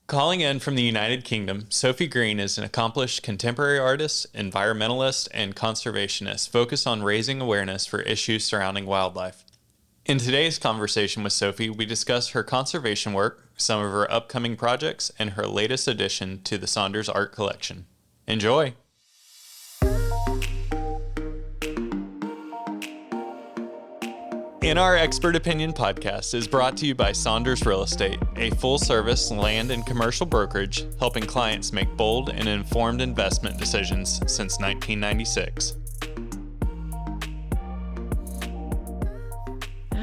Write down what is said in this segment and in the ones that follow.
Calling in from the United Kingdom, Sophie Green is an accomplished contemporary artist, environmentalist, and conservationist focused on raising awareness for issues surrounding wildlife. In today's conversation with Sophie, we discuss her conservation work, some of her upcoming projects, and her latest addition to the Saunders Art Collection. Enjoy! In Our Expert Opinion podcast is brought to you by Saunders Real Estate, a full-service land and commercial brokerage helping clients make bold and informed investment decisions since 1996.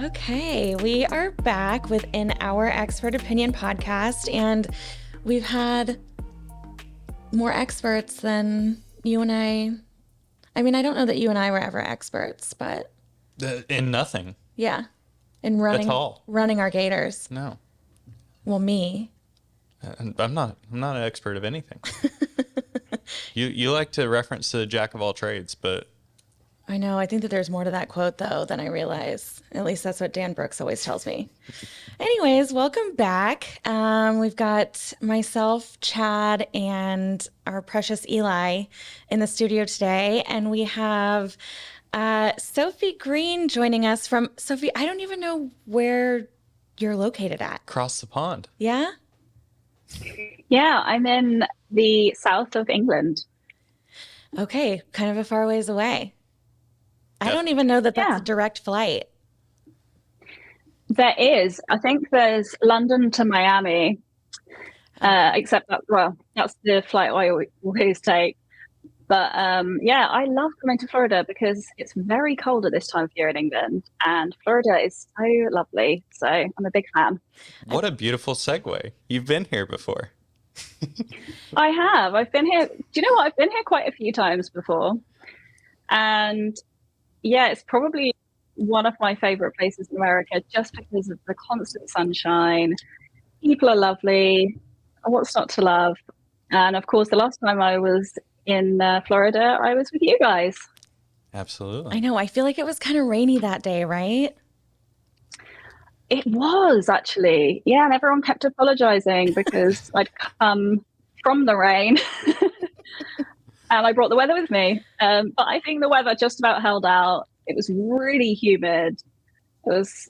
Okay, we are back with In Our Expert Opinion podcast, and we've had more experts than you and I. I mean, I don't know that you and I were ever experts, but... In nothing. Yeah. In running our gators. No. Well, me. I'm not an expert of anything. You like to reference the jack of all trades, but I know. I think that there's more to that quote, though, than I realize. At least that's what Dan Brooks always tells me. Anyways, welcome back. We've got myself, Chad, and our precious Eli in the studio today, and we have Sophie Green joining us from... Sophie, I don't even know where you're located at. Across the pond. Yeah? Yeah, I'm in the south of England. Okay, kind of a far ways away. I don't even know that that's a direct flight. There is. I think there's London to Miami, except that, that's the flight I always take. But yeah, I love coming to Florida because it's very cold at this time of year in England, and Florida is so lovely. So I'm a big fan. What a beautiful segue. You've been here before. I have. I've been here. Do you know what? I've been here quite a few times before. And yeah, it's probably one of my favorite places in America just because of the constant sunshine. People are lovely. What's not to love? And of course, the last time I was in Florida, I was with you guys. Absolutely. I know. I feel like it was kind of rainy that day, right? It was actually. Yeah, and everyone kept apologizing because I'd come from the rain and I brought the weather with me. But I think the weather just about held out. It was really humid. It was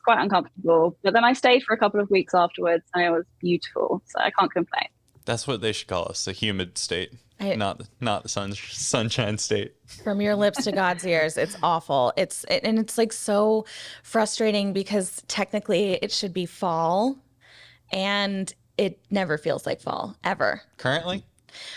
quite uncomfortable. But then I stayed for a couple of weeks afterwards and it was beautiful. So I can't complain. That's what they should call us, the humid state. Not the sunshine state. From your lips to God's ears, it's awful. It's like so frustrating because technically it should be fall, and it never feels like fall ever. Currently?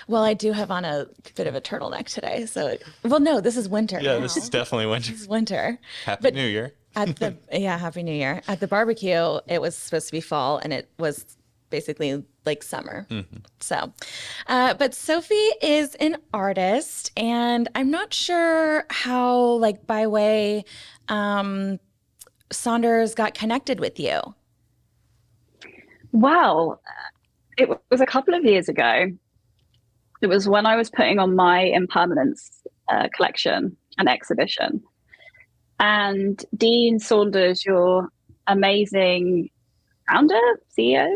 Well, I do have on a bit of a turtleneck today, so no, this is winter. Yeah, now. This is definitely winter. This is winter. Happy New Year. Happy New Year. At the barbecue, it was supposed to be fall, and it was basically like summer. Mm-hmm. So, but Sophie is an artist, and I'm not sure how, like, by way, Saunders got connected with you. Well, it was a couple of years ago. It was when I was putting on my impermanence collection and exhibition. And Dean Saunders, your amazing founder, CEO,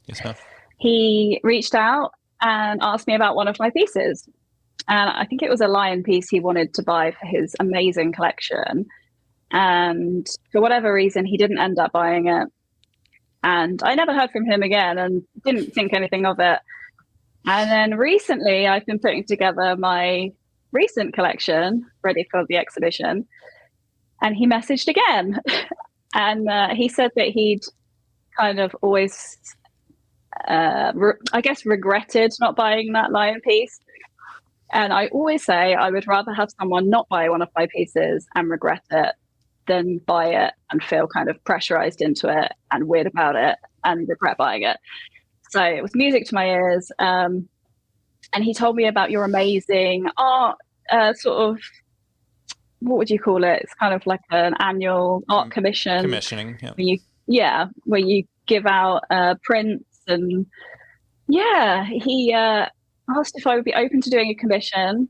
yes, ma'am. He reached out and asked me about one of my pieces. And I think it was a lion piece he wanted to buy for his amazing collection. And for whatever reason, he didn't end up buying it. And I never heard from him again and didn't think anything of it. And then recently, I've been putting together my recent collection, ready for the exhibition. And he messaged again. And he said that he'd kind of always... I guess regretted not buying that lion piece. And I always say I would rather have someone not buy one of my pieces and regret it than buy it and feel kind of pressurized into it and weird about it and regret buying it. So it was music to my ears. And he told me about your amazing art, sort of, what would you call it? It's kind of like an annual art commission. Commissioning, yeah. Where you give out prints. And yeah, he asked if I would be open to doing a commission.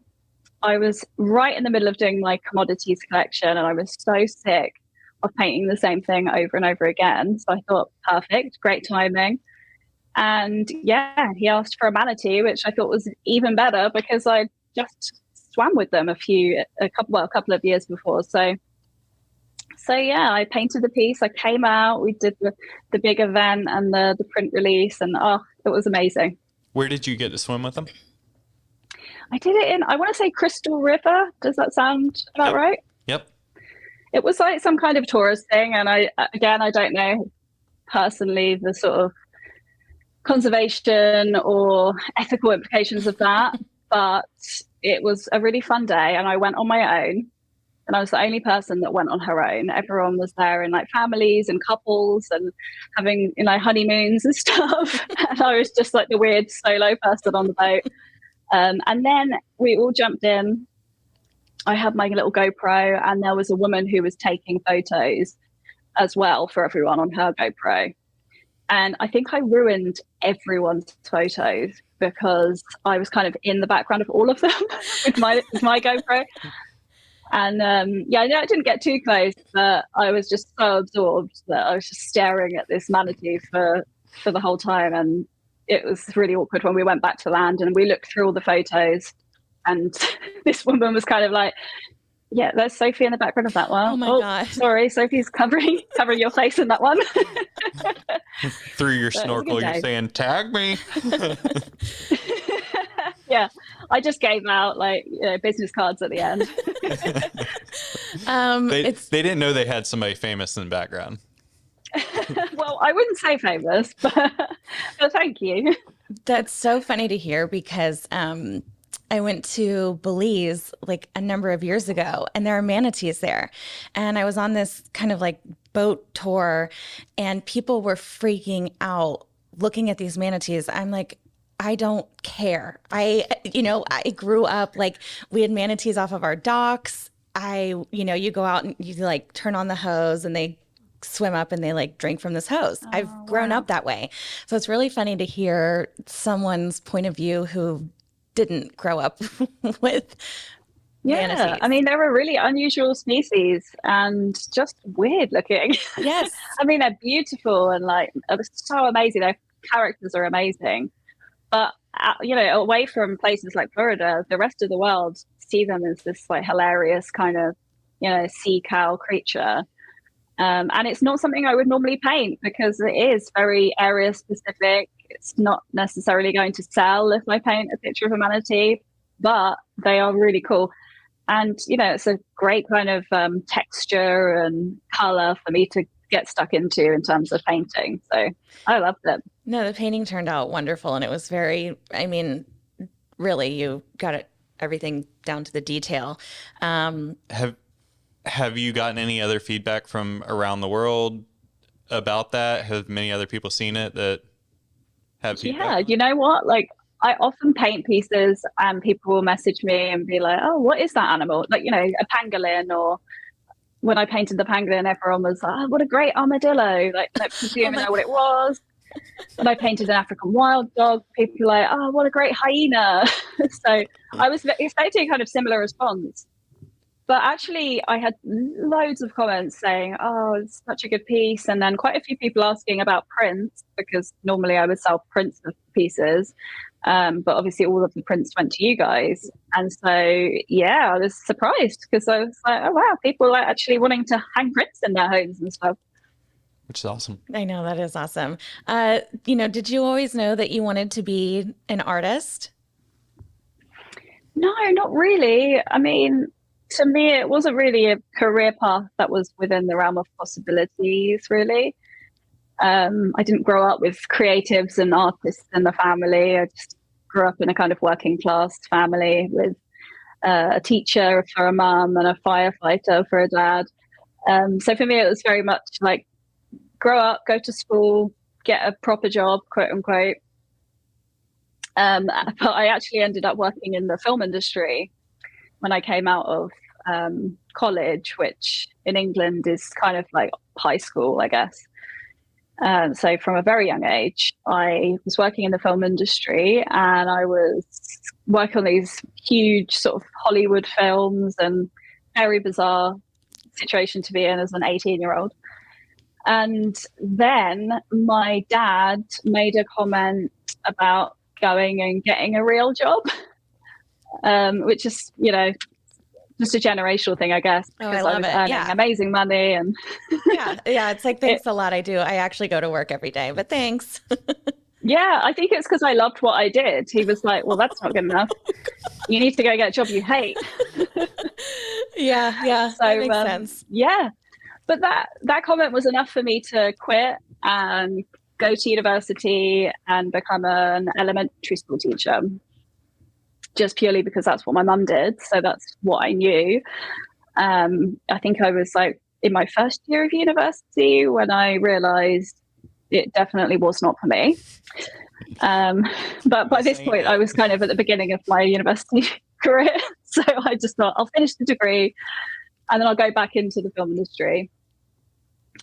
I was right in the middle of doing my Commodities collection, and I was so sick of painting the same thing over and over again. So I thought, perfect, great timing. And yeah, he asked for a manatee, which I thought was even better because I just swam with them a couple of years before. So yeah, I painted the piece. I came out. We did the big event and the print release, and it was amazing. Where did you get to swim with them? I did it in, I want to say, Crystal River. Does that sound about right? Yep. It was like some kind of tourist thing, and I don't know personally the sort of conservation or ethical implications of that, but it was a really fun day, and I went on my own. And I was the only person that went on her own. Everyone was there in like families and couples and having, honeymoons and stuff. And I was just like the weird solo person on the boat. And then we all jumped in. I had my little GoPro, and there was a woman who was taking photos as well for everyone on her GoPro. And I think I ruined everyone's photos because I was kind of in the background of all of them with my GoPro. And I didn't get too close, but I was just so absorbed that I was just staring at this manatee for the whole time. And it was really awkward when we went back to land and we looked through all the photos. And this woman was kind of like, yeah, there's Sophie in the background of that one. Oh my God. Sorry, Sophie's covering your face in that one. Through your snorkel, you're saying, tag me. Yeah, I just gave out business cards at the end. They didn't know they had somebody famous in the background. Well, I wouldn't say famous, but thank you. That's so funny to hear because I went to Belize like a number of years ago, and there are manatees there. And I was on this kind of like boat tour, and people were freaking out looking at these manatees. I'm like, I don't care. I grew up like we had manatees off of our docks. You go out and you like turn on the hose and they swim up and they like drink from this hose. I've grown up that way. So it's really funny to hear someone's point of view who didn't grow up with manatees. I mean, they're a really unusual species and just weird looking. Yes. I mean, they're beautiful and like so amazing. Their characters are amazing. But, away from places like Florida, the rest of the world see them as this like hilarious kind of, sea cow creature. And it's not something I would normally paint because it is very area specific. It's not necessarily going to sell if I paint a picture of a manatee, but they are really cool. And, it's a great kind of texture and color for me to get stuck into in terms of painting. So I loved it. No, the painting turned out wonderful. And it was really, you got everything down to the detail. Have you gotten any other feedback from around the world about that? Have many other people seen it that have feedback? Yeah, you know what? Like, I often paint pieces and people will message me and be like, oh, what is that animal? Like, a pangolin. Or when I painted the pangolin, everyone was like, oh, what a great armadillo. Like, presuming know what it was. When I painted an African wild dog, people were like, oh, what a great hyena. So I was expecting a kind of similar response. But actually, I had loads of comments saying, oh, it's such a good piece. And then quite a few people asking about prints, because normally I would sell prints of pieces. But obviously all of the prints went to you guys. And so, yeah, I was surprised because I was like, oh, wow, people are actually wanting to hang prints in their homes and stuff. Which is awesome. I know, that is awesome. Did you always know that you wanted to be an artist? No, not really. I mean, to me, it wasn't really a career path that was within the realm of possibilities, really. I didn't grow up with creatives and artists in the family. I just grew up in a kind of working class family with a teacher for a mum and a firefighter for a dad. So for me, it was very much like grow up, go to school, get a proper job, quote unquote. But I actually ended up working in the film industry when I came out of college, which in England is kind of like high school, I guess. So from a very young age, I was working in the film industry and I was working on these huge sort of Hollywood films, and very bizarre situation to be in as an 18-year-old. And then my dad made a comment about going and getting a real job, which is, just a generational thing, I guess, because I was earning amazing money. And yeah, it's like, thanks a lot. I actually go to work every day, but thanks. Yeah, I think it's because I loved what I did. He was like, well, that's not good enough. You need to go get a job you hate. Yeah, so, that makes sense. Yeah, but that comment was enough for me to quit and go to university and become an elementary school teacher, just purely because that's what my mum did. So that's what I knew. I think I was like in my first year of university when I realized it definitely was not for me. But by this point, I was kind of at the beginning of my university career. So I just thought I'll finish the degree and then I'll go back into the film industry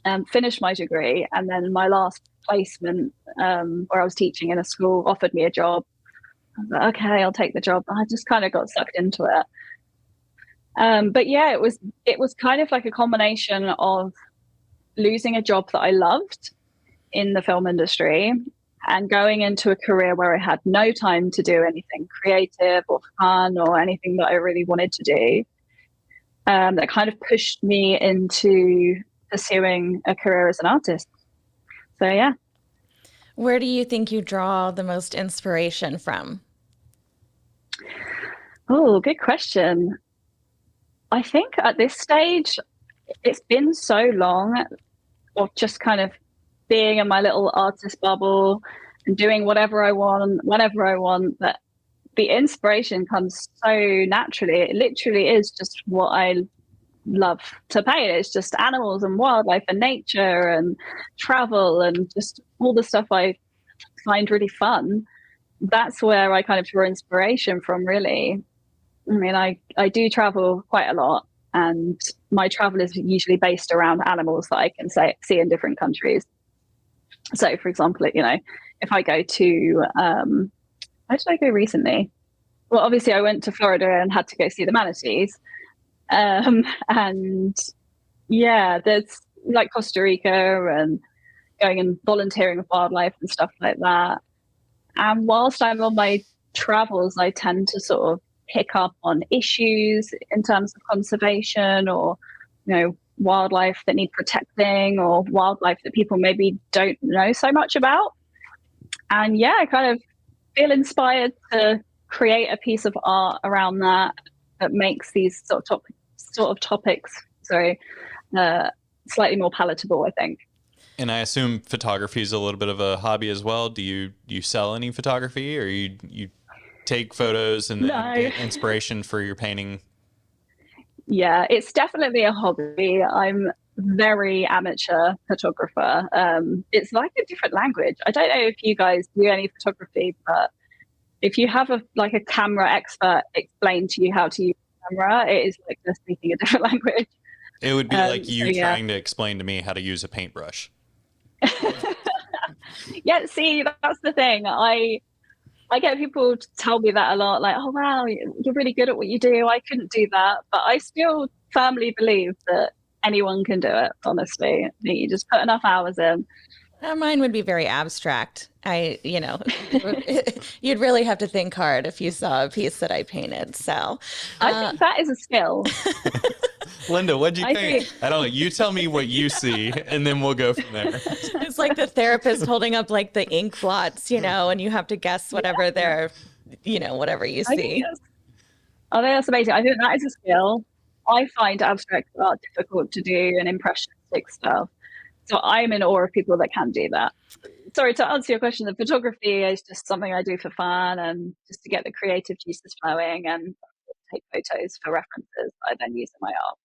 and finish my degree. And then my last placement, where I was teaching in a school, offered me a job. I was like, okay, I'll take the job. I just kind of got sucked into it. But yeah, it was kind of like a combination of losing a job that I loved in the film industry and going into a career where I had no time to do anything creative or fun or anything that I really wanted to do. That kind of pushed me into pursuing a career as an artist. So yeah. Where do you think you draw the most inspiration from? Oh, good question. I think at this stage, it's been so long of just kind of being in my little artist bubble and doing whatever I want, whenever I want, that the inspiration comes so naturally. It literally is just what I love to paint. It's just animals and wildlife and nature and travel and just all the stuff I find really fun. That's where I kind of draw inspiration from, really. I mean, I do travel quite a lot, and my travel is usually based around animals that I can see in different countries. So, for example, if I go to, where did I go recently? Well, obviously I went to Florida and had to go see the manatees. And yeah, there's like Costa Rica and going and volunteering with wildlife and stuff like that. And whilst I'm on my travels, I tend to sort of pick up on issues in terms of conservation or, wildlife that need protecting or wildlife that people maybe don't know so much about. And yeah, I kind of feel inspired to create a piece of art around that makes these sort of topics slightly more palatable, I think. And I assume photography is a little bit of a hobby as well. Do you sell any photography, or you take photos and get inspiration for your painting? Yeah, it's definitely a hobby. I'm very amateur photographer. It's like a different language. I don't know if you guys do any photography, but if you have a camera expert explain to you how to use a camera, it is like just speaking a different language. It would be like you trying to explain to me how to use a paintbrush. Yeah, see, that's the thing. I get people to tell me that a lot, like, oh, wow, you're really good at what you do. I couldn't do that. But I still firmly believe that anyone can do it, honestly. You just put enough hours in. Mine would be very abstract. You'd really have to think hard if you saw a piece that I painted. So I think that is a skill. Linda, what'd you paint? I don't know. You tell me what you see, and then we'll go from there. It's like the therapist holding up like the ink blots, and you have to guess whatever they're, whatever you see. Oh, that's amazing. I think that is a skill. I find abstract art difficult to do and impressionistic stuff. So I'm in awe of people that can do that. Sorry, to answer your question, the photography is just something I do for fun and just to get the creative juices flowing and take photos for references I then use in my art.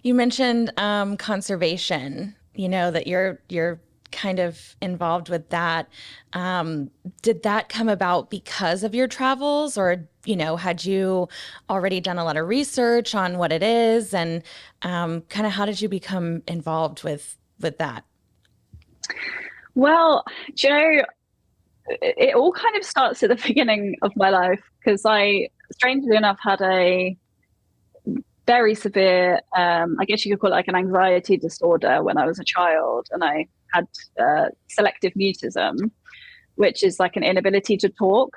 You mentioned conservation, that you're kind of involved with that. Did that come about because of your travels, or, had you already done a lot of research on what it is, and kind of how did you become involved with that? Well, it all kind of starts at the beginning of my life, because I, strangely enough, had a very severe, I guess you could call it like an anxiety disorder when I was a child, and I had selective mutism, which is like an inability to talk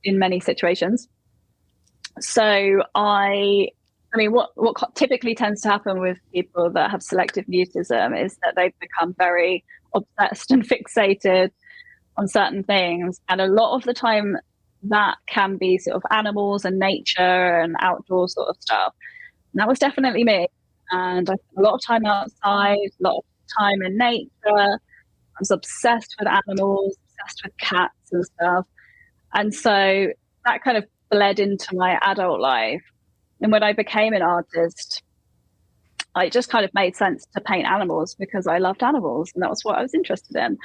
in many situations. So I mean, what typically tends to happen with people that have selective mutism is that they become very obsessed and fixated on certain things. And a lot of the time that can be sort of animals and nature and outdoor sort of stuff. And that was definitely me. And I spent a lot of time outside, a lot of time in nature. I was obsessed with animals, obsessed with cats and stuff. And so that kind of bled into my adult life. And when I became an artist, it just kind of made sense to paint animals because I loved animals and that was what I was interested in.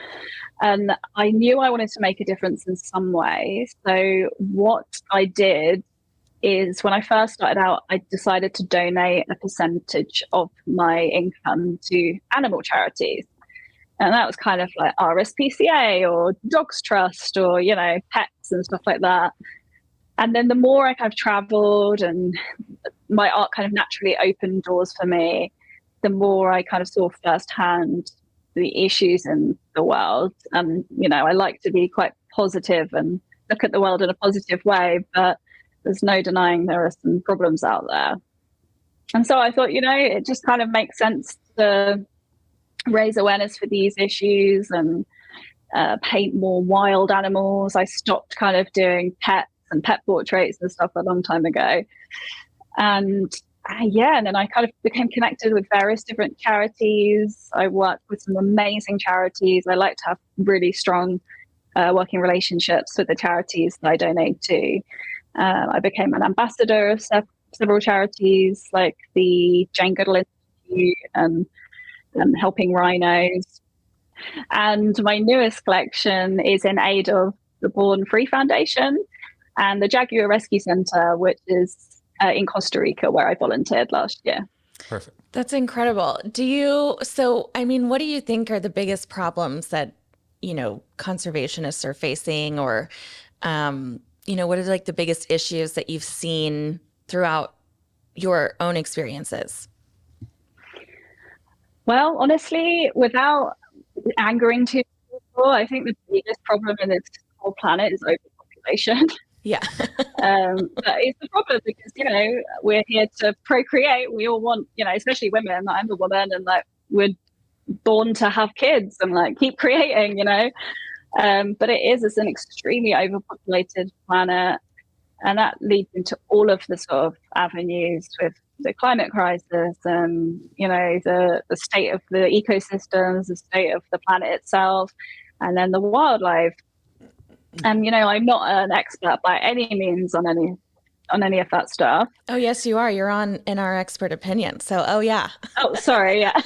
And I knew I wanted to make a difference in some way. So what I did is when I first started out, I decided to donate a percentage of my income to animal charities. And that was kind of like RSPCA or Dogs Trust or, you know, pets and stuff like that. And then the more I kind of traveled and my art kind of naturally opened doors for me, the more I kind of saw firsthand the issues in the world. And, you know, I like to be quite positive and look at the world in a positive way, but there's no denying there are some problems out there. And so I thought, you know, it just kind of makes sense to raise awareness for these issues and paint more wild animals. I stopped kind of doing pets and pet portraits and stuff a long time ago. And and then I kind of became connected with various different charities. I worked with some amazing charities. I like to have really strong working relationships with the charities that I donate to. I became an ambassador of several charities like the Jane Goodall Institute and Helping Rhinos. And my newest collection is in aid of the Born Free Foundation and the Jaguar Rescue Center, which is in Costa Rica, where I volunteered last year. Perfect. That's incredible. I mean, what do you think are the biggest problems that, you know, conservationists are facing, or, you know, what are like the biggest issues that you've seen throughout your own experiences? Well, honestly, without angering too many people, I think the biggest problem in this whole planet is overpopulation. Yeah. That is the problem because, you know, we're here to procreate. We all want, you know, especially women. I'm a woman and like we're born to have kids and like keep creating, you know. But it's an extremely overpopulated planet. And that leads into all of the sort of avenues with the climate crisis and, you know, the state of the ecosystems, the state of the planet itself, and then the wildlife. And, you know, I'm not an expert by any means on any of that stuff. Oh, yes, you are. You're on in our expert opinion. So, oh, yeah. Oh, sorry. Yeah.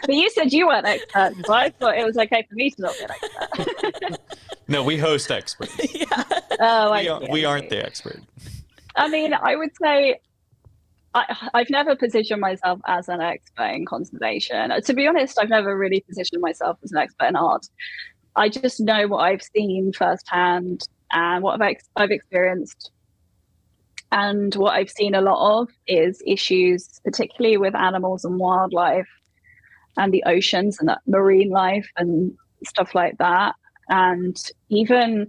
But you said you weren't expert, so I thought it was okay for me to not be an expert. No, we host experts. Yeah. Oh, we aren't the expert. I mean, I would say I've never positioned myself as an expert in conservation. To be honest, I've never really positioned myself as an expert in art. I just know what I've seen firsthand and what I've experienced. And what I've seen a lot of is issues, particularly with animals and wildlife and the oceans and marine life and stuff like that. And even,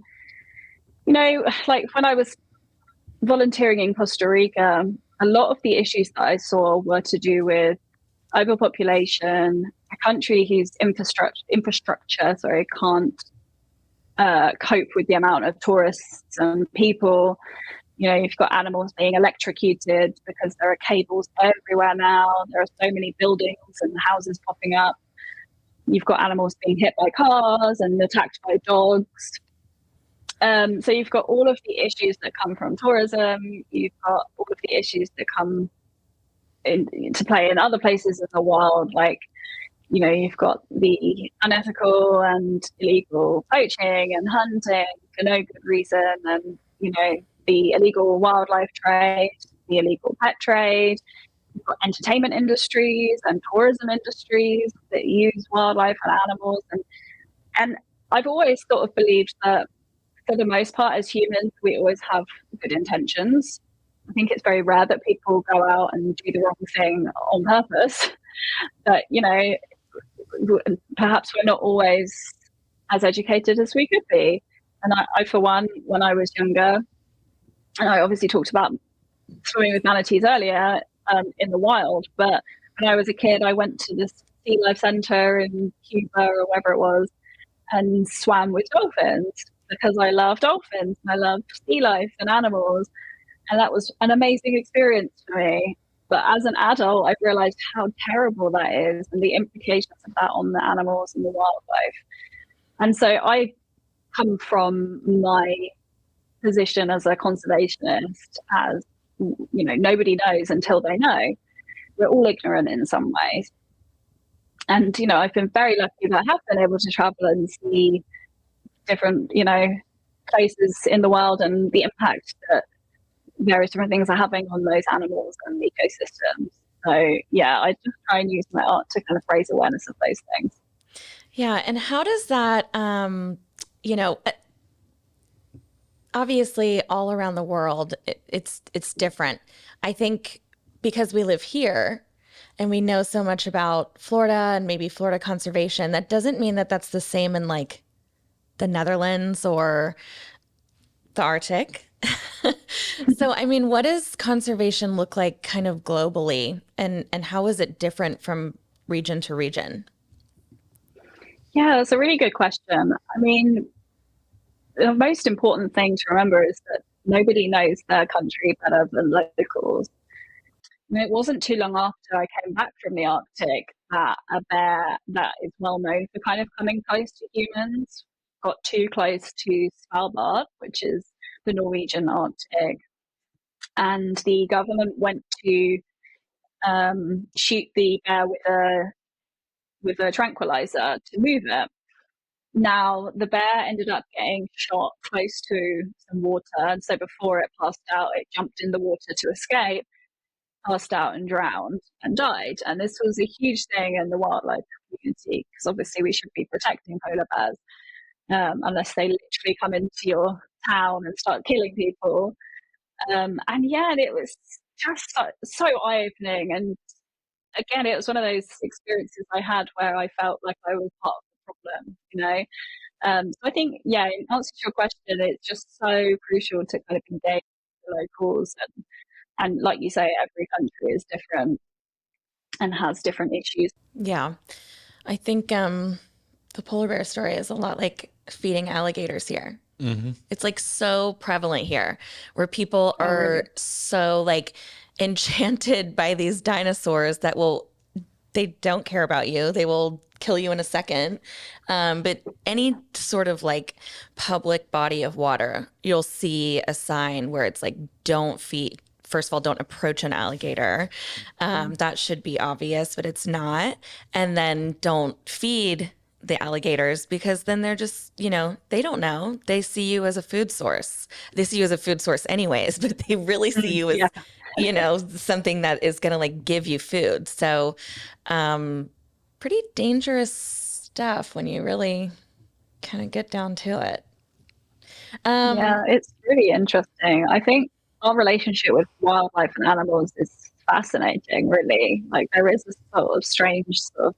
you know, like when I was volunteering in Costa Rica, a lot of the issues that I saw were to do with overpopulation, a country whose infrastructure can't cope with the amount of tourists and people. You know, you've got animals being electrocuted because there are cables everywhere now. There are so many buildings and houses popping up. You've got animals being hit by cars and attacked by dogs. So you've got all of the issues that come from tourism. You've got all of the issues that come into play in other places in the wild, like, you know, you've got the unethical and illegal poaching and hunting for no good reason, and, you know, the illegal wildlife trade, the illegal pet trade. You've got entertainment industries and tourism industries that use wildlife and animals. And I've always sort of believed that for the most part, as humans, we always have good intentions. I think it's very rare that people go out and do the wrong thing on purpose. But, perhaps we're not always as educated as we could be. And I for one, when I was younger, and I obviously talked about swimming with manatees earlier in the wild, but when I was a kid, I went to this sea life center in Cuba or wherever it was and swam with dolphins because I love dolphins and I love sea life and animals. And that was an amazing experience for me. But as an adult, I've realized how terrible that is and the implications of that on the animals and the wildlife. And so I come from my position as a conservationist as, nobody knows until they know. We're all ignorant in some ways. And, I've been very lucky that I have been able to travel and see different, places in the world and the impact that various different things are having on those animals and ecosystems. So yeah, I just try and use my art to kind of raise awareness of those things. Yeah. And how does that, obviously all around the world, it's different. I think because we live here and we know so much about Florida and maybe Florida conservation, that doesn't mean that that's the same in like the Netherlands or the Arctic. So, I mean, what does conservation look like kind of globally, and how is it different from region to region? Yeah, that's a really good question. I mean, the most important thing to remember is that nobody knows their country better than locals. I mean, it wasn't too long after I came back from the Arctic that a bear that is well known for kind of coming close to humans got too close to Svalbard, which is the Norwegian Arctic. And the government went to shoot the bear with a tranquilizer to move it. Now, the bear ended up getting shot close to some water. And so before it passed out, it jumped in the water to escape, passed out and drowned and died. And this was a huge thing in the wildlife community because obviously we should be protecting polar bears unless they literally come into your town and start killing people. And yeah, it was just so eye-opening. And again, it was one of those experiences I had where I felt like I was part of the problem. So I think, yeah, in answer to your question, it's just so crucial to kind of engage the locals. And like you say, every country is different and has different issues. Yeah. I think the polar bear story is a lot like feeding alligators here. Mm-hmm. It's like so prevalent here where people are really? so like enchanted by these dinosaurs that they don't care about you. They will kill you in a second. But any sort of like public body of water, you'll see a sign where it's like, don't feed. First of all, don't approach an alligator. That should be obvious, but it's not. And then don't feed the alligators because then they're just, they don't know. They see you as a food source. They see you as a food source anyways, but they really see you as, something that is going to like give you food. So, pretty dangerous stuff when you really kind of get down to it. Yeah, it's really interesting. I think our relationship with wildlife and animals is fascinating, really. Like there is this sort of strange sort of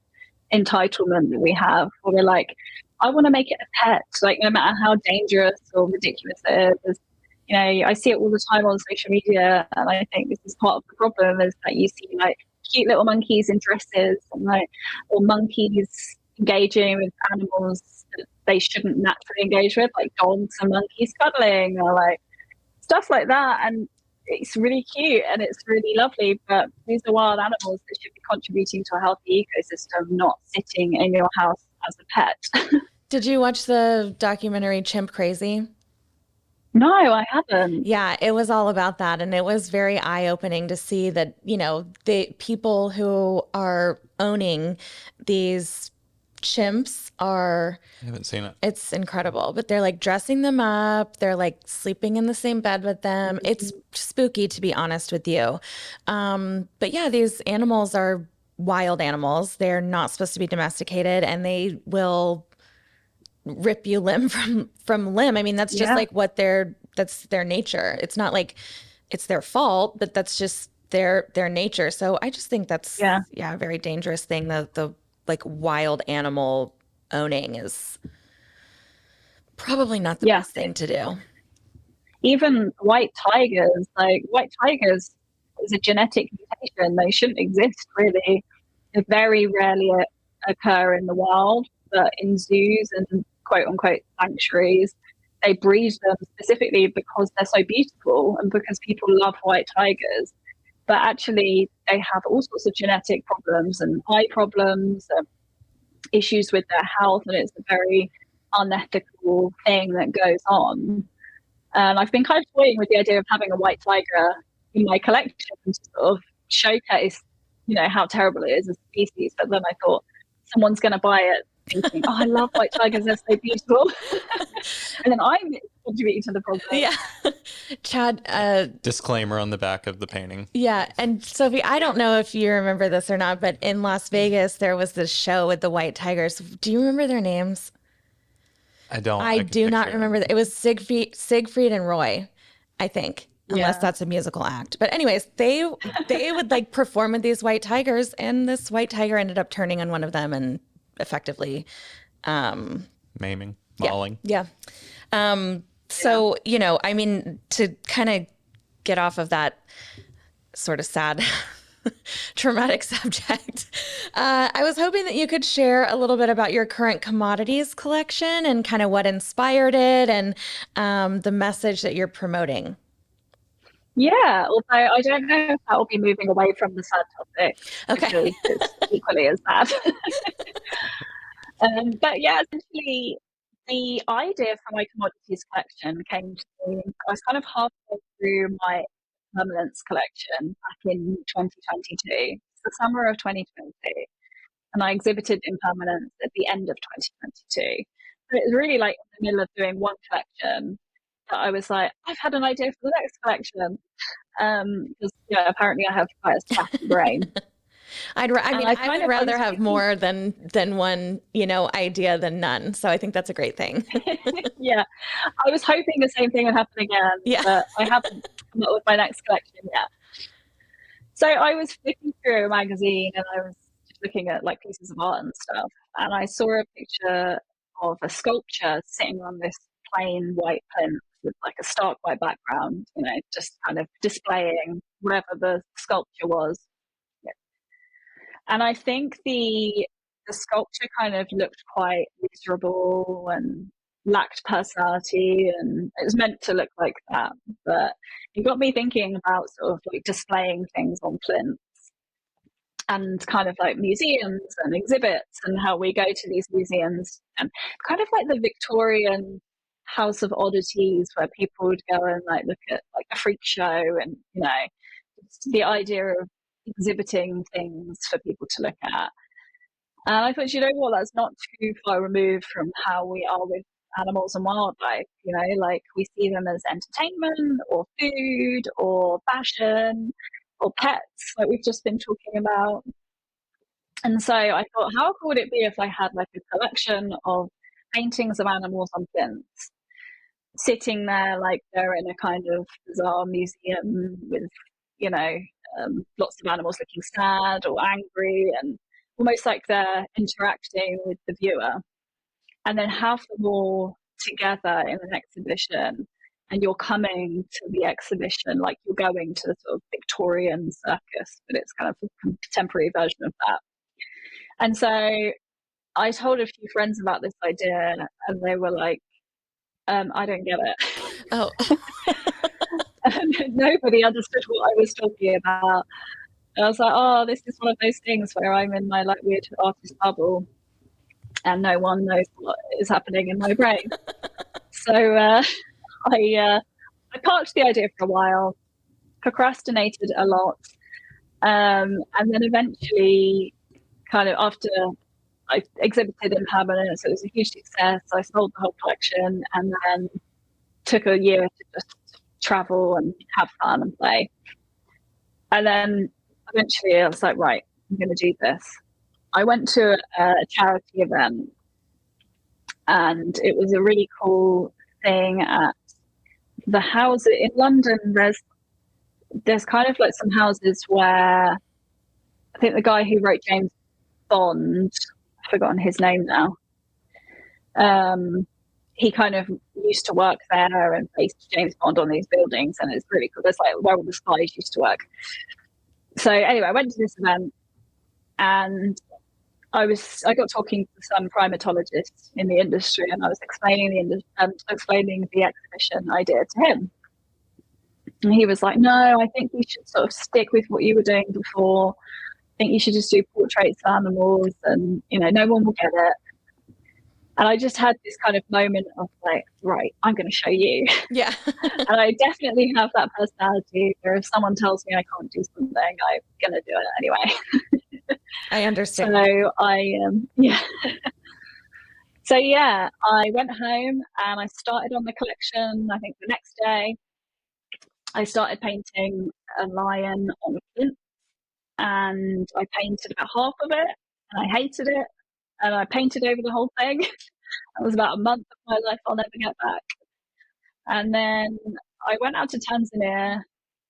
entitlement that we have where we're like, I want to make it a pet, like no matter how dangerous or ridiculous it is. I see it all the time on social media, and I think this is part of the problem is that you see like cute little monkeys in dresses and like or monkeys engaging with animals that they shouldn't naturally engage with, like dogs and monkeys cuddling or like stuff like that. And it's really cute and it's really lovely, but these are wild animals that should be contributing to a healthy ecosystem, not sitting in your house as a pet. Did you watch the documentary Chimp Crazy? No, I haven't. Yeah, it was all about that. And it was very eye-opening to see that, the people who are owning these chimps I haven't seen it. It's incredible, but they're like dressing them up. They're like sleeping in the same bed with them. It's spooky, to be honest with you. But yeah, these animals are wild animals. They're not supposed to be domesticated and they will rip you limb from limb. I mean, that's just like that's their nature. It's not like it's their fault, but that's just their nature. So I just think that's a very dangerous thing. The like wild animal owning is probably not the best thing to do. Even white tigers is a genetic mutation. They shouldn't exist, really. They very rarely occur in the wild, but in zoos and quote unquote sanctuaries, they breed them specifically because they're so beautiful and because people love white tigers. But actually, they have all sorts of genetic problems and eye problems, issues with their health, and it's a very unethical thing that goes on. And I've been kind of toying with the idea of having a white tiger in my collection to sort of showcase, how terrible it is as a species. But then I thought, someone's going to buy it thinking, oh, I love white tigers, they're so beautiful. And then I'm contributing to the problem. Yeah. Chad, disclaimer on the back of the painting. Yeah. And Sophie, I don't know if you remember this or not, but in Las Vegas, there was this show with the white tigers. Do you remember their names? I don't. I do not remember that. It was Siegfried and Roy, I think, unless that's a musical act. But anyways, they would like perform with these white tigers, and this white tiger ended up turning on one of them and effectively maiming, mauling. Yeah. So, I mean, to kind of get off of that sort of sad traumatic subject, I was hoping that you could share a little bit about your current Commodities collection and kind of what inspired it and the message that you're promoting. Yeah, although I don't know if that will be moving away from the sad topic. Okay. It's equally as bad. But yeah, essentially, the idea for my Commodities collection came to me. I was kind of halfway through my permanence collection back in 2022. It's the summer of 2022. And I exhibited impermanence at the end of 2022. So it was really like in the middle of doing one collection that I was like, I've had an idea for the next collection. Because apparently I have quite a scatty brain. I would rather have more than one, idea than none. So I think that's a great thing. Yeah. I was hoping the same thing would happen again, but I haven't come up with my next collection yet. So I was flicking through a magazine and I was just looking at like pieces of art and stuff. And I saw a picture of a sculpture sitting on this plain white plinth with like a stark white background, just kind of displaying whatever the sculpture was. And I think the sculpture kind of looked quite miserable and lacked personality, and it was meant to look like that. But it got me thinking about sort of like displaying things on plinths and kind of like museums and exhibits and how we go to these museums and kind of like the Victorian House of Oddities where people would go and like look at like a freak show and, the idea of exhibiting things for people to look at. And I thought, what, that's not too far removed from how we are with animals and wildlife. Like we see them as entertainment or food or fashion or pets, like we've just been talking about. And so I thought, how cool would it be if I had like a collection of paintings of animals on plinths, sitting there like they're in a kind of bizarre museum with, lots of animals looking sad or angry and almost like they're interacting with the viewer, and then have them all together in an exhibition, and you're coming to the exhibition like you're going to the sort of Victorian circus, but it's kind of a contemporary version of that. And so I told a few friends about this idea and they were like, I don't get it. Oh. Nobody understood what I was talking about. And I was like, oh, this is one of those things where I'm in my like weird artist bubble and no one knows what is happening in my brain. So I parked the idea for a while, procrastinated a lot, and then eventually kind of after I exhibited in permanence, it was a huge success. I sold the whole collection and then took a year to just travel and have fun and play. And then eventually I was like, right, I'm going to do this. I went to a charity event and it was a really cool thing at the house in London. There's there's kind of like some houses where I think the guy who wrote James Bond, I've forgotten his name now. He kind of used to work there and based James Bond on these buildings, and it's really cool. There's like where all the spies used to work. So anyway, I went to this event, and I got talking to some primatologists in the industry, and I was explaining the exhibition idea to him. And he was like, "No, I think you should sort of stick with what you were doing before. I think you should just do portraits of animals, and no one will get it." And I just had this kind of moment of like, right, I'm going to show you. Yeah. And I definitely have that personality where if someone tells me I can't do something, I'm going to do it anyway. I understand. So I went home and I started on the collection. I think the next day I started painting a lion on a flint, and I painted about half of it and I hated it, and I painted over the whole thing. That was about a month of my life I'll never get back. And then I went out to Tanzania,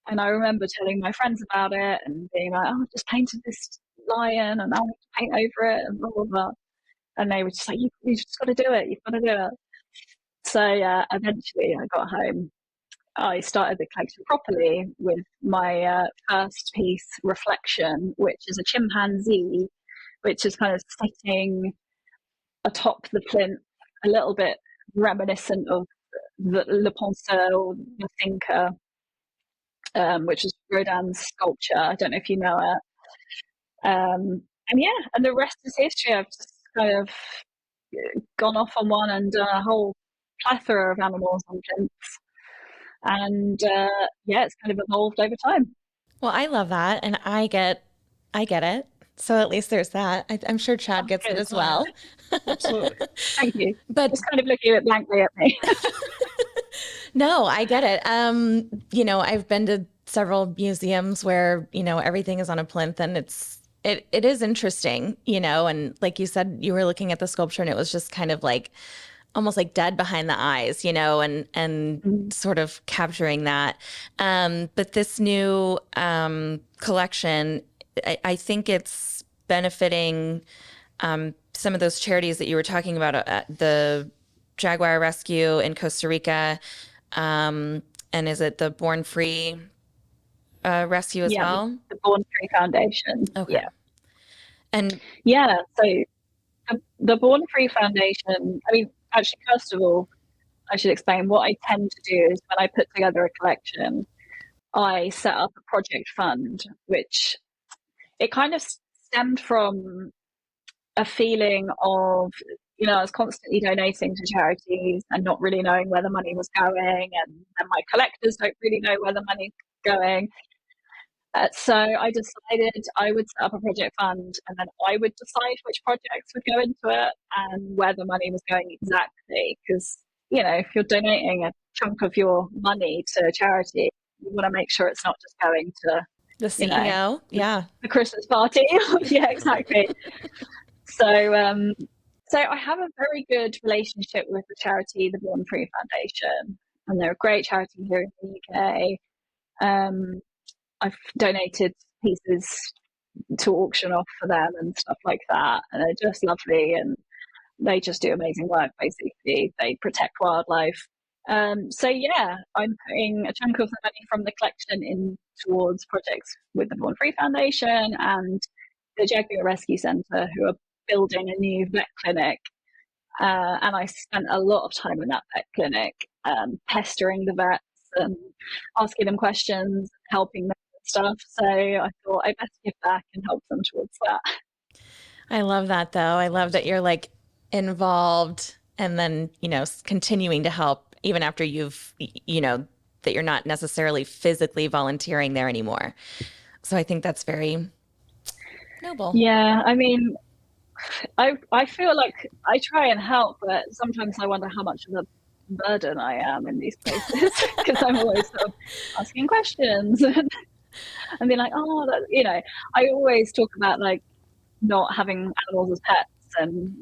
and I remember telling my friends about it and being like, "Oh, I just painted this lion and I want to paint over it," and blah, blah, blah. And they were just like, you just got to do it. You've got to do it. So eventually I got home. I started the collection properly with my first piece, Reflection, which is a chimpanzee, which is kind of sitting atop the plinth, a little bit reminiscent of the Le Penseur or the Thinker, which is Rodin's sculpture. I don't know if you know it. And the rest is history. I've just kind of gone off on one and done a whole plethora of animals on plinths. And it's kind of evolved over time. Well, I love that, and I get it. So at least there's that. I'm sure Chad gets it as well. Absolutely. Thank you. But just kind of looking a bit blankly at me. No, I get it. I've been to several museums where, everything is on a plinth, and it is interesting, and like you said, you were looking at the sculpture and it was just kind of like almost like dead behind the eyes, and sort of capturing that. But this new collection, I think it's benefiting some of those charities that you were talking about, the Jaguar Rescue in Costa Rica, and is it the Born Free Rescue as well? The Born Free Foundation. Okay. Yeah. And so the Born Free Foundation, I mean, actually, first of all, I should explain what I tend to do is when I put together a collection, I set up a project fund, which it kind of stemmed from a feeling of, I was constantly donating to charities and not really knowing where the money was going, and then my collectors don't really know where the money's going. So I decided I would set up a project fund, and then I would decide which projects would go into it and where the money was going exactly. Because, if you're donating a chunk of your money to a charity, you want to make sure it's not just going to the CEO, the Christmas party. Yeah, exactly. So I have a very good relationship with the charity, the Born Free Foundation, and they're a great charity here in the UK. I've donated pieces to auction off for them and stuff like that, and they're just lovely, and they just do amazing work. Basically, they protect wildlife. I'm putting a chunk of the money from the collection in towards projects with the Born Free Foundation and the Jaguar Rescue Centre, who are building a new vet clinic. And I spent a lot of time in that vet clinic, pestering the vets and asking them questions, helping them with stuff. So I thought I best give back and help them towards that. I love that, though. I love that you're like involved and then, continuing to help even after you've, that you're not necessarily physically volunteering there anymore. So I think that's very noble. Yeah, I mean, I feel like I try and help, but sometimes I wonder how much of a burden I am in these places because I'm always sort of asking questions and being like, I always talk about like not having animals as pets, and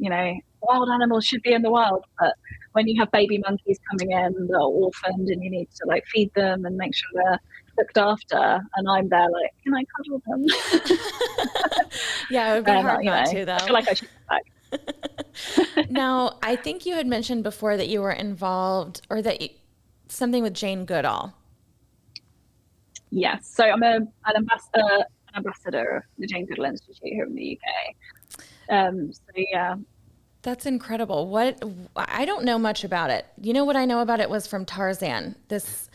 wild animals should be in the wild, but when you have baby monkeys coming in, they're orphaned, and you need to like feed them and make sure they're looked after, and I'm there like, can I cuddle them? Yeah, it would be hard not to, though. I feel like I should come back. Now, I think you had mentioned before that you were involved, or that something with Jane Goodall. Yes, so I'm an ambassador of the Jane Goodall Institute here in the UK. So yeah. That's incredible. I don't know much about it. You know what I know about it was from Tarzan, this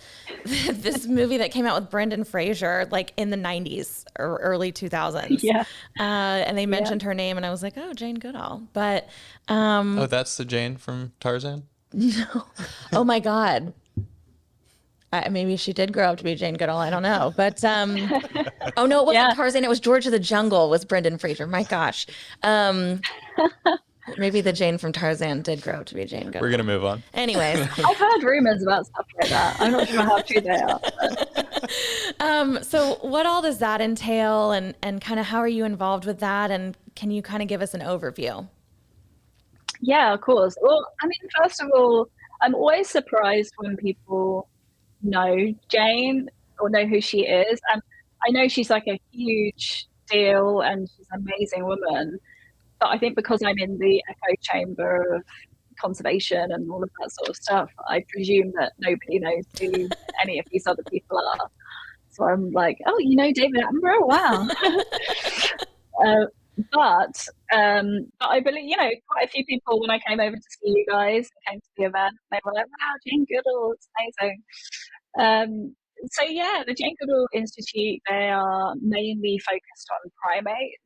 movie that came out with Brendan Fraser like in the 90s or early 2000s. Yeah. And they mentioned her name and I was like, oh, Jane Goodall. But oh, that's the Jane from Tarzan? No. Oh my God. Maybe she did grow up to be Jane Goodall. I don't know. But oh no, it wasn't Tarzan. It was George of the Jungle was Brendan Fraser. My gosh. Maybe the Jane from Tarzan did grow up to be Jane Goodall. We're going to move on. Anyways. I've heard rumors about stuff like that. I'm not sure how true they are. So what all does that entail and kind of how are you involved with that? And can you kind of give us an overview? Yeah, of course. Well, I mean, first of all, I'm always surprised when people know Jane or know who she is. And I know she's like a huge deal and she's an amazing woman. But I think because I'm in the echo chamber of conservation and all of that sort of stuff, I presume that nobody knows who any of these other people are. So I'm like, oh, you know David Attenborough? Wow. But I believe, you know, quite a few people when I came over to see you guys, came to the event, they were like, wow, Jane Goodall, it's amazing. So yeah, the Jane Goodall Institute, they are mainly focused on primates.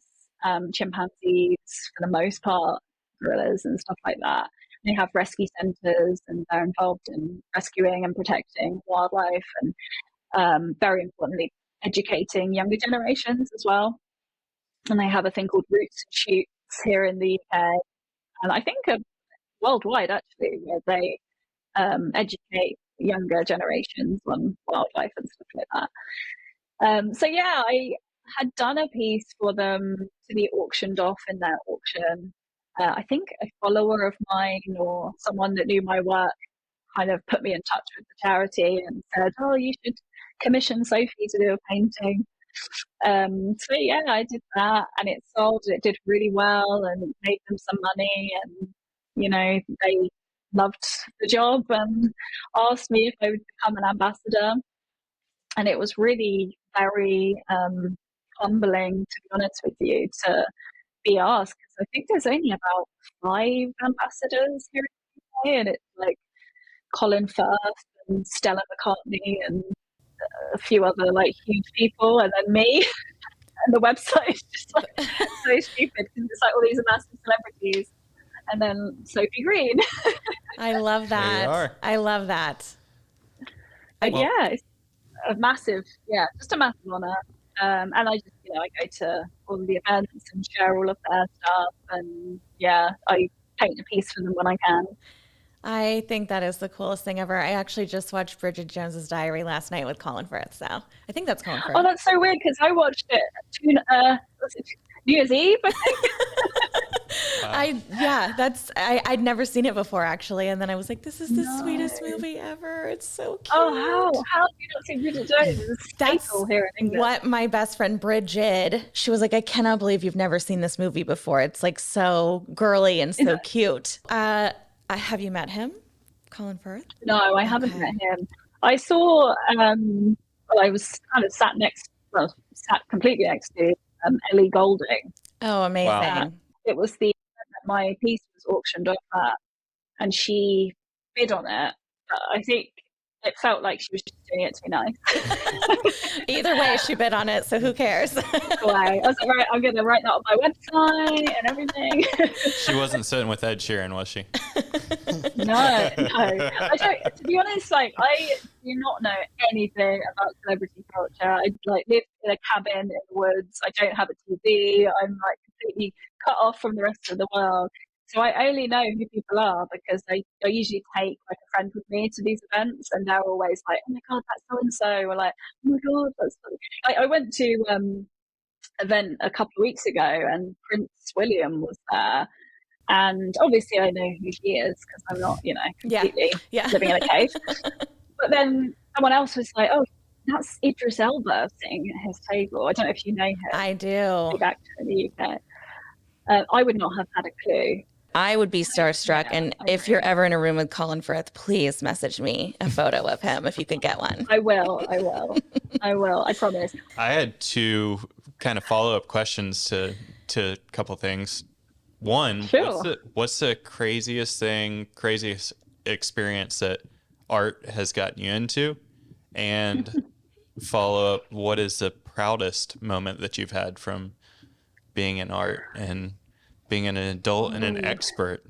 Chimpanzees for the most part, gorillas and stuff like that. They have rescue centres and they're involved in rescuing and protecting wildlife and very importantly, educating younger generations as well. And they have a thing called Roots and Shoots here in the UK, and I think worldwide actually, where they educate younger generations on wildlife and stuff like that. So yeah, I had done a piece for them to be auctioned off in their auction. I think a follower of mine or someone that knew my work kind of put me in touch with the charity and said, oh, you should commission Sophie to do a painting. So yeah, I did that and it sold. It did really well and made them some money, and you know, they loved the job and asked me if I would become an ambassador. And it was really very humbling, to be honest with you, to be asked, because I think there's only about 5 ambassadors here in the UK, and it's like Colin Firth and Stella McCartney and a few other like huge people, and then me. And the website is just like so stupid because it's like all these massive celebrities, and then Sophie Green. I love that. I love that. Yeah, it's a massive, just a massive honor. And I just, you know, I go to all of the events and share all of their stuff, and I paint a piece for them when I can. I think that is the coolest thing ever. I actually just watched Bridget Jones's Diary last night with Colin Firth, so I think that's Colin Firth. Oh, that's so weird because I watched it New Year's Eve, I think. I'd never seen it before actually, and then I was like, this is the sweetest movie ever. It's so cute. Oh, how have you not seen Bridget Jones? That's here in England. What my best friend Bridget, she was like, I cannot believe you've never seen this movie before. It's like so girly and so cute. Have you met him, Colin Firth? No, I haven't met him. I saw, I was kind of sat completely next to Ellie Goulding. Oh, amazing. Wow. It was the that my piece was auctioned off at, and she bid on it. But I think it felt like she was just doing it to be nice. Either way, she bid on it, so who cares? I was like, right, I'm going to write that on my website and everything. She wasn't sitting with Ed Sheeran, was she? No. I don't, to be honest, like, I do not know anything about celebrity culture. I like live in a cabin in the woods. I don't have a TV. I'm like completely cut off from the rest of the world. So I only know who people are because I usually take like a friend with me to these events, and they're always like, oh my God, that's so-and-so. Or like, oh my God, that's so. Like, I went to event a couple of weeks ago and Prince William was there. And obviously I know who he is because I'm not, you know, completely living in a cave. But then someone else was like, oh, that's Idris Elba sitting at his table. I don't know if you know him. I do. Big actor in the UK. I would not have had a clue. I would be starstruck. Yeah, and I if know. you're ever in a room with Colin Firth, please message me a photo of him if you could get one. I will. I promise. I had two kind of follow-up questions to a couple things. One, Sure. what's the craziest experience that art has gotten you into? And follow up, what is the proudest moment that you've had from being in art and being an adult and an expert?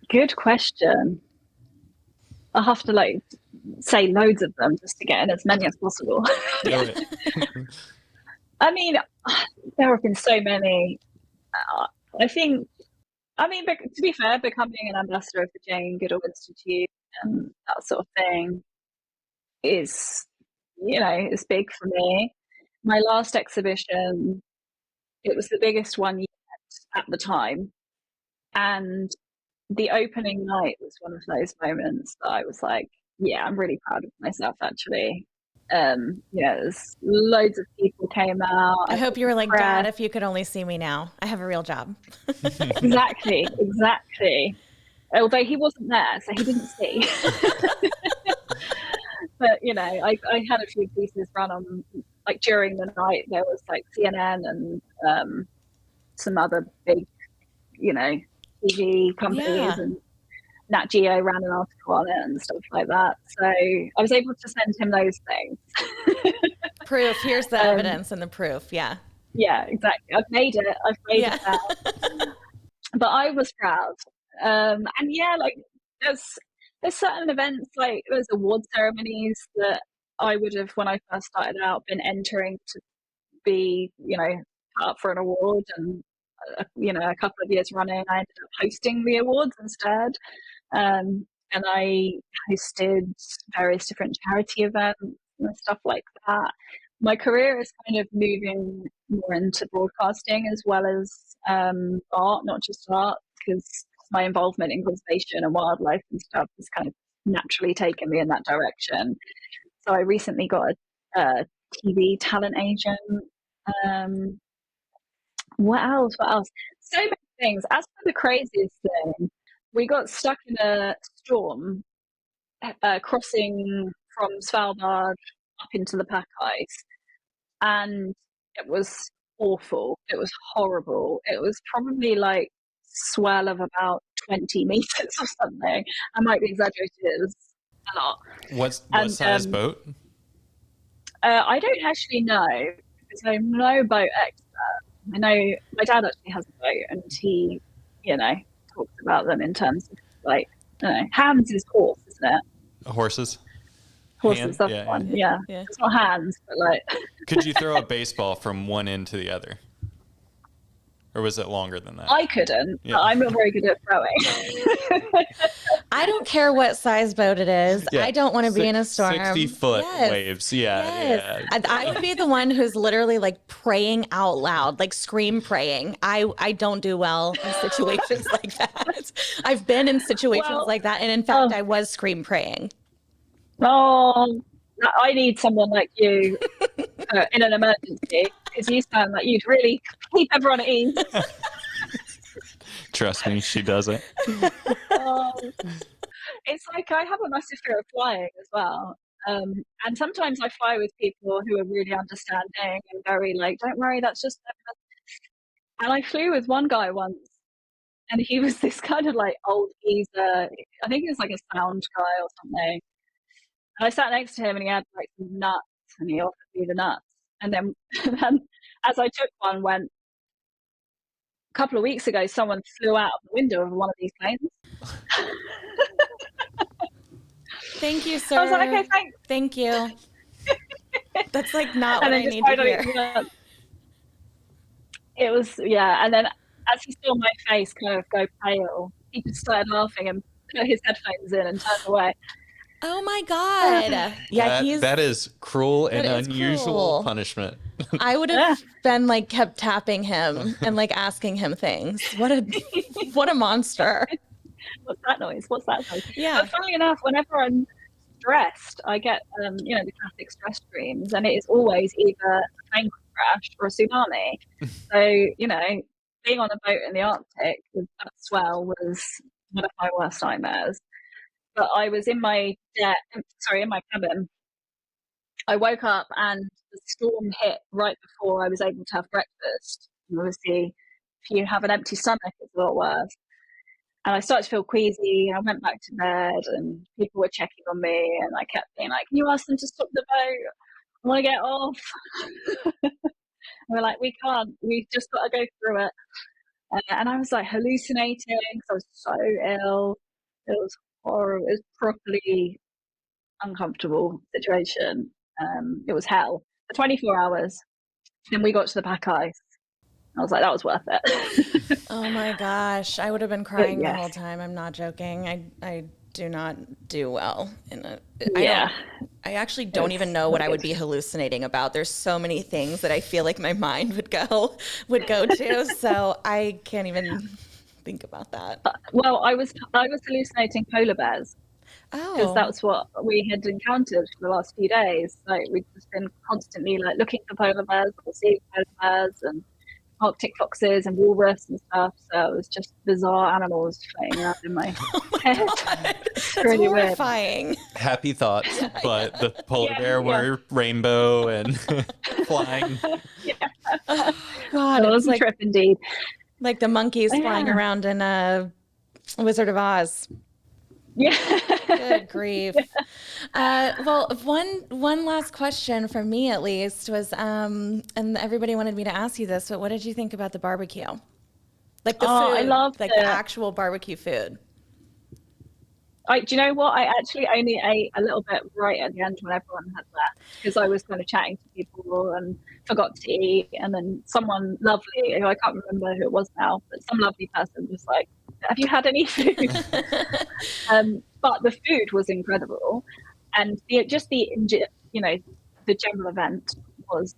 Good question. I'll have to say loads of them just to get in as many as possible. I mean, there have been so many. To be fair, becoming an ambassador of the Jane Goodall Institute and that sort of thing is big for me. My last exhibition, it was the biggest one yet at the time. And the opening night was one of those moments that I was like, yeah, I'm really proud of myself, actually. There's loads of people came out. I hope you were like, Dad, if you could only see me now. I have a real job. Exactly. Although he wasn't there, so he didn't see. But, I had a few pieces run on, during the night, there was CNN and some other big, TV companies, and Nat Geo ran an article on it and stuff like that. So I was able to send him those things. Proof. Here's the evidence and the proof. Yeah. Yeah, exactly. I've made it now. But I was proud. And there's certain events, there's award ceremonies that I would have, when I first started out, been entering to be, put up for an award, and a couple of years running, I ended up hosting the awards instead. And I hosted various different charity events and stuff like that. My career is kind of moving more into broadcasting as well as art, not just art, because my involvement in conservation and wildlife and stuff has kind of naturally taken me in that direction. So I recently got a TV talent agent. What else? So many things. As for the craziest thing, we got stuck in a storm crossing from Svalbard up into the pack ice, and it was awful. It was horrible. It was probably swell of about 20 meters or something. I might be exaggerating. It was a lot. What size boat? I don't actually know, because I'm no boat expert. I know my dad actually has a boat, and he, talks about them in terms of hands is horse, isn't it? Horses. Horses, that's one. Yeah. It's not hands, but Could you throw a baseball from one end to the other? Or was it longer than that? I couldn't. Yeah. But I'm not very good at throwing. I don't care what size boat it is. Yeah. I don't want to be in a storm. 60-foot waves. Yeah. I would be the one who's literally praying out loud, scream praying. I don't do well in situations like that. I've been in situations like that. And in fact, I was scream praying. Oh, I need someone like you in an emergency, because you sound like you'd really keep everyone at ease. Trust me, she doesn't. It's I have a massive fear of flying as well. And sometimes I fly with people who are really understanding and very don't worry, that's just... And I flew with one guy once, and he was this kind of old geezer. I think he was a sound guy or something. And I sat next to him, and he had some nuts, and he offered me the nuts. And then as I took one, went, a couple of weeks ago, someone flew out of the window of one of these planes. Thank you, sir. I was like, okay, thanks. Thank you. That's not what I need to hear. It was, and then as he saw my face kind of go pale, he just started laughing and put his headphones in and turned away. Oh my God. Yeah, that is cruel and unusual punishment. I would have been kept tapping him and asking him things. What a monster. What's that noise? Yeah. But funnily enough, whenever I'm stressed, I get, the classic stress dreams, and it is always either a plane crash or a tsunami. So, being on a boat in the Arctic with that swell was one of my worst nightmares. But I was in my cabin. I woke up and the storm hit right before I was able to have breakfast. And obviously, if you have an empty stomach, it's a lot worse. And I started to feel queasy, and I went back to bed, and people were checking on me, and I kept being like, "Can you ask them to stop the boat? I want to get off." We're like, "We can't. We've just got to go through it." And I was like hallucinating because I was so ill. It was horrible. It was properly uncomfortable situation. It was hell for 24 hours. Then we got to the pack ice. I was like, that was worth it. Oh my gosh, I would have been crying the yes. whole time. I'm not joking. I do not do well in it. Yeah. I actually don't even know what I would be hallucinating about. There's so many things that I feel like my mind would go to. So I can't even think about that. Well, I was hallucinating polar bears. Because that's what we had encountered for the last few days. Like we've just been constantly like looking for polar bears, or seeing polar bears and Arctic foxes and walrus and stuff. So it was just bizarre animals floating around in my head. That's really horrifying. Weird. Happy thoughts, but the polar bear were rainbow and flying. God, it was a trip indeed. Like the monkeys flying around in Wizard of Oz. Yeah. Good grief. Well, one last question from me, at least, was, and everybody wanted me to ask you this, but what did you think about the barbecue? Like the food, I loved like the actual barbecue food. Do you know what? I actually only ate a little bit right at the end when everyone had left, because I was kind of chatting to people and forgot to eat. And then someone lovely, who I can't remember who it was now, but some lovely person was like, "Have you had any food?" But the food was incredible, and the general event was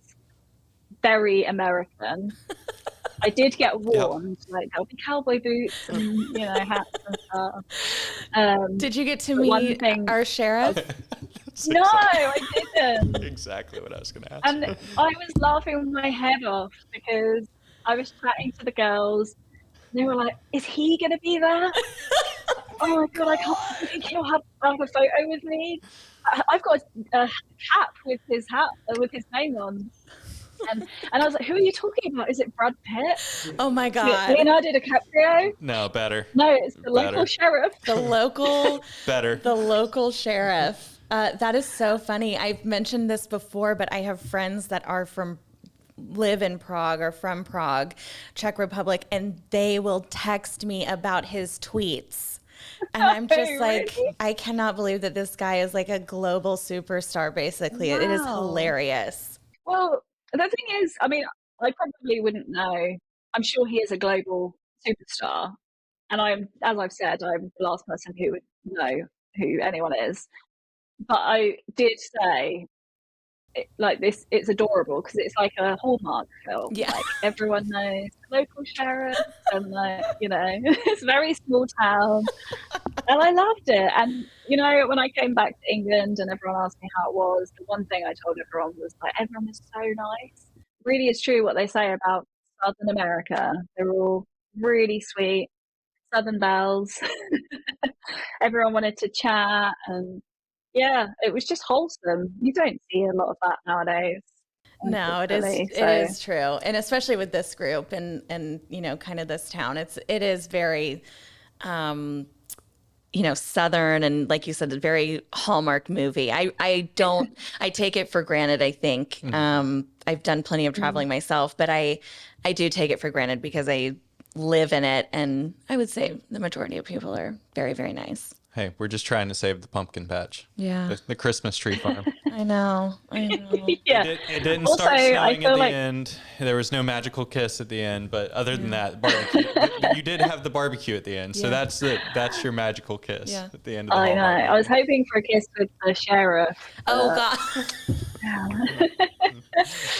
very American. I did get warned, like there'll be cowboy boots and hats and stuff. Did you get to meet our sheriff? No, I didn't. Exactly what I was going to ask. And I was laughing my head off because I was chatting to the girls. They were like, "Is he going to be there?" Oh my god, I can't think he'll have a photo with me. I've got a cap with his name on. And I was like, "Who are you talking about? Is it Brad Pitt?" Oh my god. Leonardo DiCaprio? No, better. No, it's the local sheriff. The local better. The local sheriff. That is so funny. I've mentioned this before, but I have friends that live in Prague or from Prague, Czech Republic, and they will text me about his tweets. And I'm just like, I cannot believe that this guy is like a global superstar, basically. Wow. It is hilarious. Well, the thing is, I mean, I probably wouldn't know. I'm sure he is a global superstar. And as I've said, I'm the last person who would know who anyone is. But I did say, it's adorable because it's like a Hallmark film. Yeah. Like everyone knows the local sheriff, and it's a very small town. And I loved it. And when I came back to England and everyone asked me how it was, the one thing I told everyone was like, everyone is so nice. Really, it's true what they say about Southern America. They're all really sweet, Southern belles. Everyone wanted to chat, and yeah, it was just wholesome. You don't see a lot of that nowadays. No, it is true. And especially with this group and kind of this town, it is very Southern, and like you said, a very Hallmark movie. I take it for granted, I think. I've done plenty of traveling myself, but I do take it for granted because I live in it, and I would say the majority of people are very, very nice. Hey, we're just trying to save the pumpkin patch. Yeah. The Christmas tree farm. I know. Yeah. It didn't start snowing at the end. There was no magical kiss at the end, but other than that, barbecue. You did have the barbecue at the end, so that's it. That's your magical kiss at the end of the I know. I was hoping for a kiss with the sheriff. Oh God.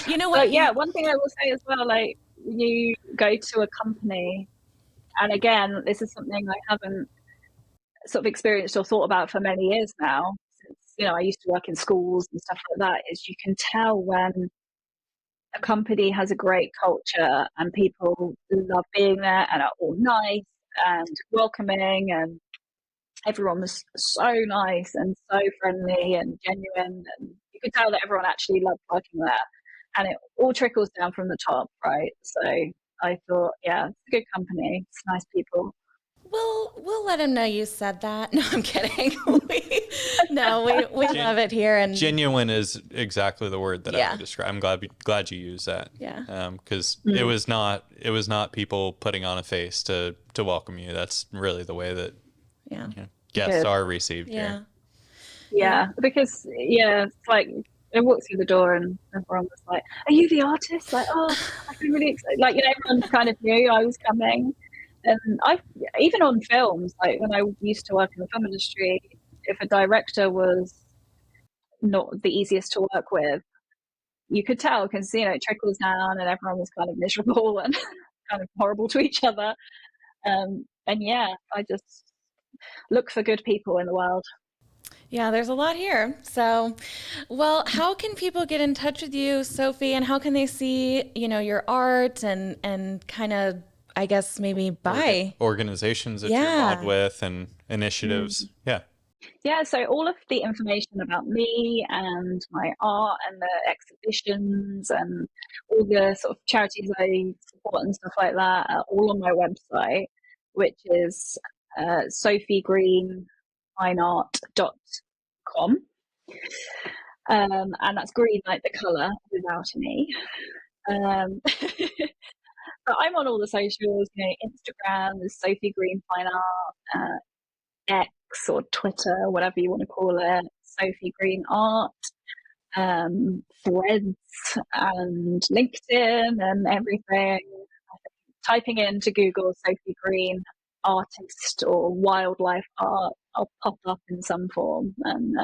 You know what? But yeah, one thing I will say as well, like you go to a company, and again, this is something I haven't sort of experienced or thought about for many years now, since I used to work in schools and stuff like that, is you can tell when a company has a great culture and people love being there and are all nice and welcoming, and everyone was so nice and so friendly and genuine, and you could tell that everyone actually loved working there, and it all trickles down from the top, right? So I thought, yeah, it's a good company, it's nice people. We'll let him know you said that. No, I'm kidding. we love it here. And genuine is exactly the word that I would describe. I'm glad you used that. Yeah. Because it was not people putting on a face to welcome you. That's really the way that guests are received here. Yeah, because it's like I walked through the door and everyone was like, "Are you the artist?" Like, "Oh, I've been really excited." Like, everyone kind of knew I was coming. And even on films, like when I used to work in the film industry, if a director was not the easiest to work with, you could tell, because it trickles down and everyone was kind of miserable and kind of horrible to each other. I just look for good people in the world. Yeah, there's a lot here. So, well, how can people get in touch with you, Sophie, and how can they see, your art and kind of, I guess, maybe buy organizations that you're involved with and initiatives? Yeah, so all of the information about me and my art and the exhibitions and all the sort of charities I support and stuff like that are all on my website, which is sophiegreenfineart.com. And that's green like the colour without an E. But I'm on all the socials, Instagram is Sophie Green Fine Art, X or Twitter, whatever you want to call it, Sophie Green Art, Threads and LinkedIn and everything. Typing into Google Sophie Green artist or wildlife art, I'll pop up in some form, and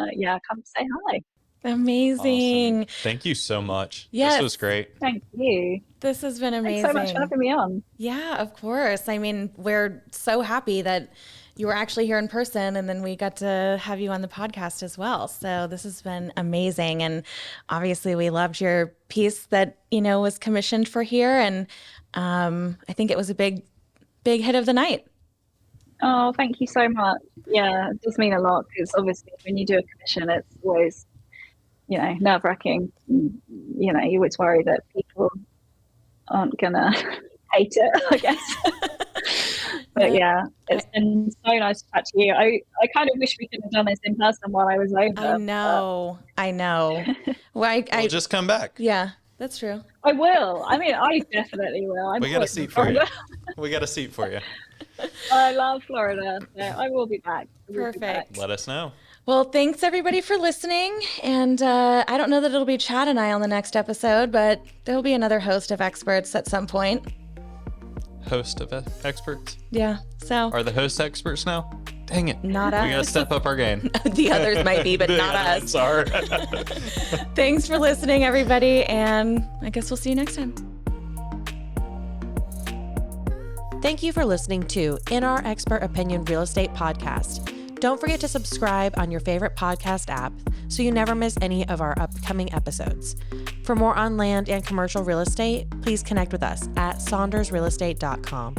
come say hi. Amazing. Awesome. Thank you so much. Yes. This was great. Thank you. This has been amazing. Thanks so much for having me on. Yeah, of course. I mean, we're so happy that you were actually here in person, and then we got to have you on the podcast as well. So this has been amazing. And obviously we loved your piece that, was commissioned for here. And I think it was a big hit of the night. Oh, thank you so much. Yeah, it does mean a lot, because obviously when you do a commission, it's always, nerve-wracking. You always worry that people aren't gonna hate it, I guess. But it's been so nice to chat to you. I kind of wish we could have done this in person while I was over. I know. Well, we'll just come back. Yeah, that's true. I will. I mean, I definitely will. We got a seat for you. We got a seat for you. I love Florida, so I will be back. Perfect. Let us know. Well, thanks everybody for listening. And I don't know that it'll be Chad and I on the next episode, but there'll be another host of experts at some point. Host of experts? Yeah. So are the host experts now? Dang it. Not us. We got to step up our game. The others might be, but not us. Sorry. Thanks for listening, everybody. And I guess we'll see you next time. Thank you for listening to In Our Expert Opinion Real Estate Podcast. Don't forget to subscribe on your favorite podcast app so you never miss any of our upcoming episodes. For more on land and commercial real estate, please connect with us at saundersrealestate.com.